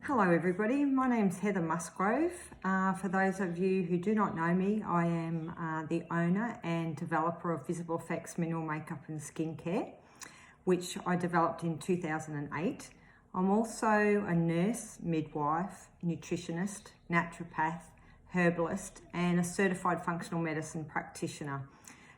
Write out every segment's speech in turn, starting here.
Hello everybody, my name's Heather Musgrove. For those of you who do not know me, I am the owner and developer of Visible Effects Mineral Makeup and Skincare, which I developed in 2008. I'm also a nurse, midwife, nutritionist, naturopath, herbalist and a certified functional medicine practitioner.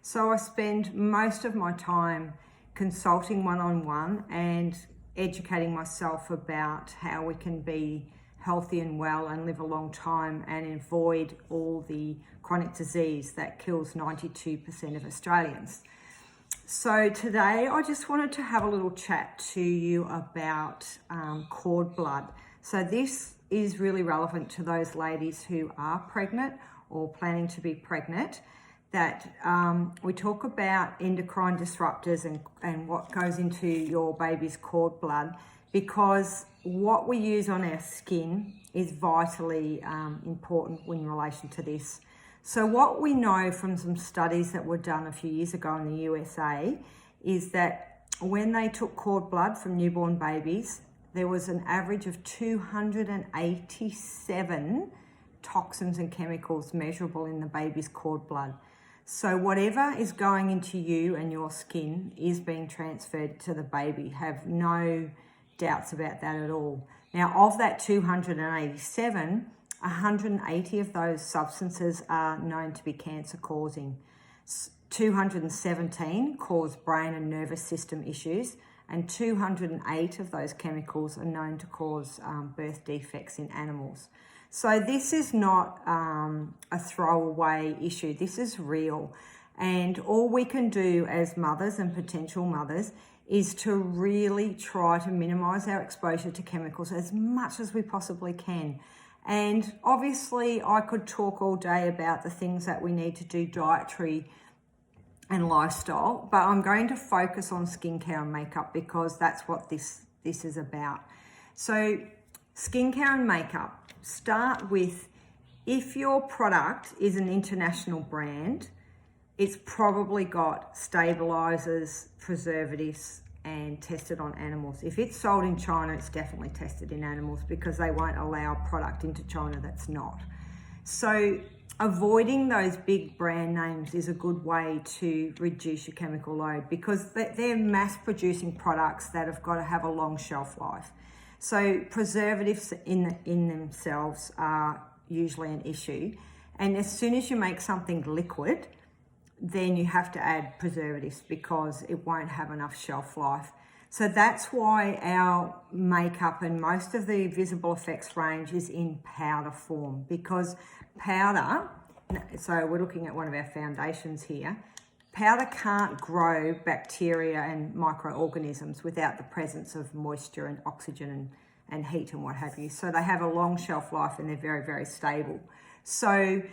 So I spend most of my time consulting one-on-one and educating myself about how we can be healthy and well and live a long time and avoid all the chronic disease that kills 92% of Australians. So today I just wanted to have a little chat to you about cord blood. So this is really relevant to those ladies who are pregnant or planning to be pregnant, that we talk about endocrine disruptors and what goes into your baby's cord blood, because what we use on our skin is vitally important in relation to this. So what we know from some studies that were done a few years ago in the USA is that when they took cord blood from newborn babies, there was an average of 287 toxins and chemicals measurable in the baby's cord blood. So whatever is going into you and your skin is being transferred to the baby. Have no doubts about that at all. Now, of that 287, 180 of those substances are known to be cancer causing. 217 cause brain and nervous system issues, and 208 of those chemicals are known to cause birth defects in animals. So this is not a throwaway issue. This is real. And all we can do as mothers and potential mothers is to really try to minimize our exposure to chemicals as much as we possibly can. And obviously I could talk all day about the things that we need to do dietary and lifestyle, but I'm going to focus on skincare and makeup because that's what this is about. So skincare and makeup. Start with, if your product is an international brand, it's probably got stabilizers, preservatives, and tested on animals. If it's sold in China, it's definitely tested in animals because they won't allow product into China that's not. So avoiding those big brand names is a good way to reduce your chemical load because they're mass producing products that have got to have a long shelf life. So preservatives in themselves are usually an issue. And as soon as you make something liquid, then you have to add preservatives because it won't have enough shelf life. So that's why our makeup and most of the Visible Effects range is in powder form, because powder, so we're looking at one of our foundations here, powder can't grow bacteria and microorganisms without the presence of moisture and oxygen and heat and what have you. So they have a long shelf life and they're very, very stable. So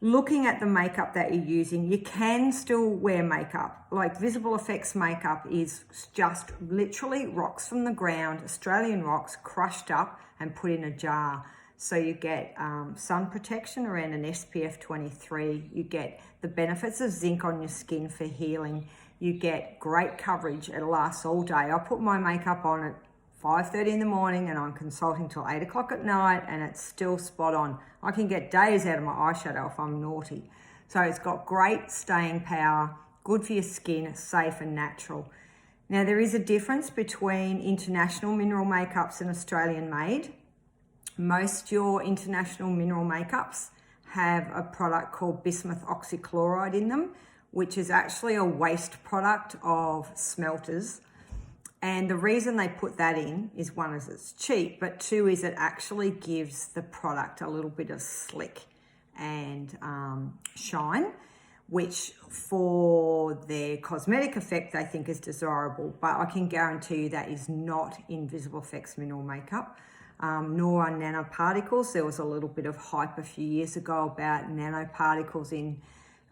looking at the makeup that you're using, you can still wear makeup. Like Visible Effects makeup is just literally rocks from the ground, Australian rocks crushed up and put in a jar. So you get sun protection around an SPF 23. You get the benefits of zinc on your skin for healing. You get great coverage. It lasts all day. I put my makeup on at 5:30 in the morning and I'm consulting till 8 o'clock at night and it's still spot on. I can get days out of my eyeshadow if I'm naughty. So it's got great staying power, good for your skin, safe and natural. Now there is a difference between international mineral makeups and Australian made. Most your international mineral makeups have a product called bismuth oxychloride in them, which is actually a waste product of smelters. And the reason they put that in is, one, is it's cheap, but two is it actually gives the product a little bit of slick and shine, which for their cosmetic effect they think is desirable, but I can guarantee you that is not in Visible Effects mineral makeup. Nor are nanoparticles. There was a little bit of hype a few years ago about nanoparticles in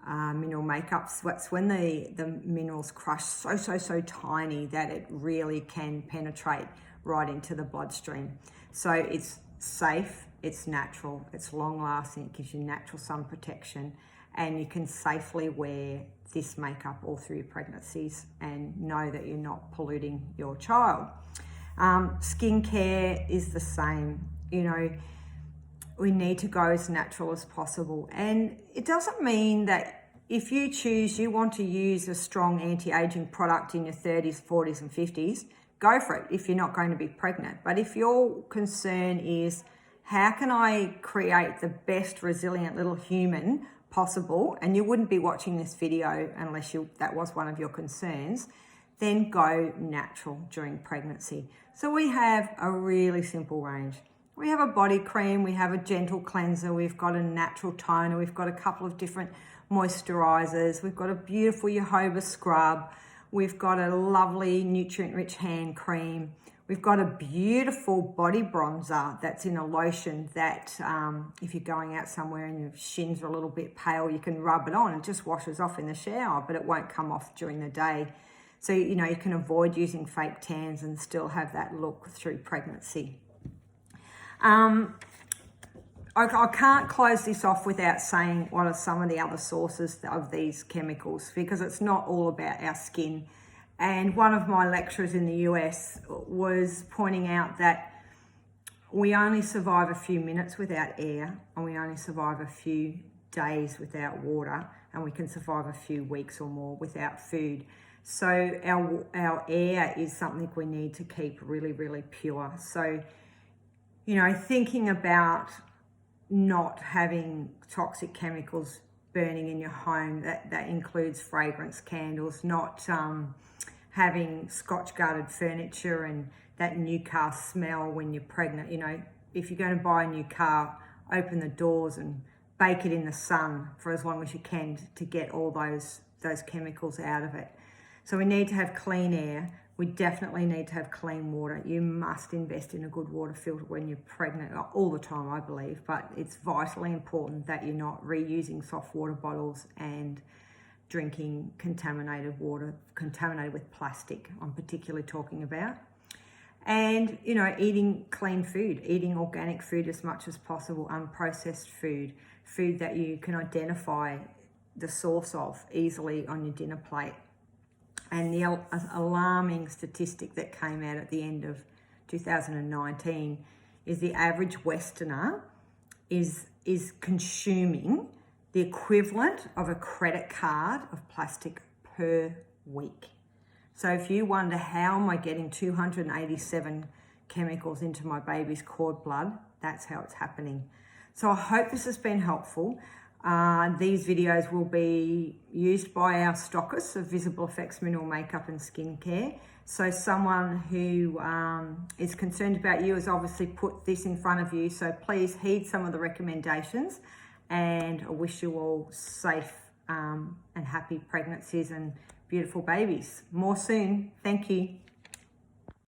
mineral makeups. That's when the minerals crush so tiny that it really can penetrate right into the bloodstream. So it's safe, it's natural, it's long lasting, it gives you natural sun protection, and you can safely wear this makeup all through your pregnancies and know that you're not polluting your child. Skincare is the same. You know, we need to go as natural as possible. And it doesn't mean that if you choose you want to use a strong anti-aging product in your 30s, 40s and 50s, go for it if you're not going to be pregnant. But if your concern is, how can I create the best resilient little human possible, and you wouldn't be watching this video unless that was one of your concerns, then go natural during pregnancy. So we have a really simple range. We have a body cream, we have a gentle cleanser, we've got a natural toner, we've got a couple of different moisturizers, we've got a beautiful jojoba scrub, we've got a lovely nutrient-rich hand cream, we've got a beautiful body bronzer that's in a lotion that if you're going out somewhere and your shins are a little bit pale, you can rub it on. It just washes off in the shower, but it won't come off during the day. So, you know, you can avoid using fake tans and still have that look through pregnancy. I can't close this off without saying what are some of the other sources of these chemicals, because it's not all about our skin. And one of my lecturers in the US was pointing out that we only survive a few minutes without air, and we only survive a few days without water, and we can survive a few weeks or more without food. So our air is something we need to keep really, really pure. So, you know, thinking about not having toxic chemicals burning in your home, that includes fragrance candles, not having scotch guarded furniture and that new car smell when you're pregnant. You know, if you're going to buy a new car, open the doors and bake it in the sun for as long as you can to get all those chemicals out of it. So we need to have clean air. We definitely need to have clean water. You must invest in a good water filter when you're pregnant, all the time, I believe, but it's vitally important that you're not reusing soft water bottles and drinking contaminated water, contaminated with plastic, I'm particularly talking about. And, you know, eating clean food, eating organic food as much as possible, unprocessed food, food that you can identify the source of easily on your dinner plate. And the alarming statistic that came out at the end of 2019 is the average Westerner is consuming the equivalent of a credit card of plastic per week. So if you wonder, how am I getting 287 chemicals into my baby's cord blood, that's how it's happening. So I hope this has been helpful. These videos will be used by our stockists of Visible Effects Mineral Makeup and Skincare. So someone who is concerned about you has obviously put this in front of you. So please heed some of the recommendations, and I wish you all safe and happy pregnancies and beautiful babies. More soon. Thank you.